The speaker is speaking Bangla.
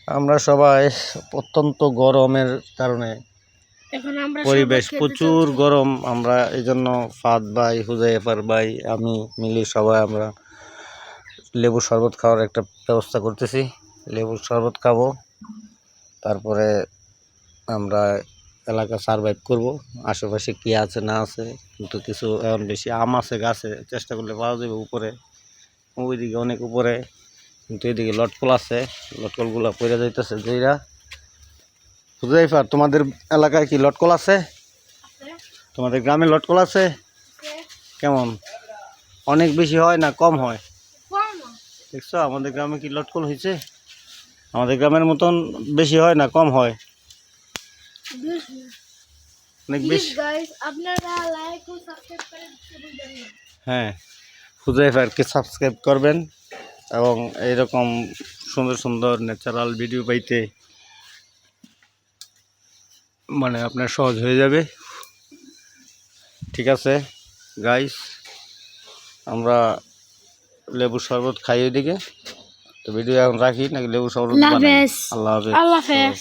আমরা সবাই অত্যন্ত গরমের কারণে পরিবেশ প্রচুর গরম, আমরা এই জন্য ফাদ ভাই, হুজাইফার ভাই, আমি মিলি সবাই আমরা লেবু শরবত খাওয়ার একটা ব্যবস্থা করতেছি। লেবুর শরবত খাবো, তারপরে আমরা এলাকা সারভাইভ করব। আশেপাশে কি আছে না আছে, কিন্তু কিছু এখন বেশি আম আছে গাছে, চেষ্টা করলে পাওয়া যাবে উপরে, ওইদিকে অনেক উপরে, কিন্তু এদিকে লটকল আছে, লটকলগুলো পড়ে যাইতেছে যেইরা। হুজাইফা, তোমাদের এলাকায় কি লটকল আছে? তোমাদের গ্রামে লটকল আছে? কেমন, অনেক বেশি হয় না কম হয়? দেখছো আমাদের গ্রামে কি লটকল হয়েছে? আমাদের গ্রামের মতন বেশি হয় না কম হয়? অনেক বেশি। হ্যাঁ, হুজাইফারকে সাবস্ক্রাইব করবেন এবং এইরকম সুন্দর সুন্দর ন্যাচারাল ভিডিও পাইতে মানে আপনার সহজ হয়ে যাবে। ঠিক আছে গাইস, আমরা লেবুর শরবত খাই ওইদিকে, তো ভিডিও এখন রাখি নাকি লেবুর শরবত বানাই? আল্লাহ হাফেজ।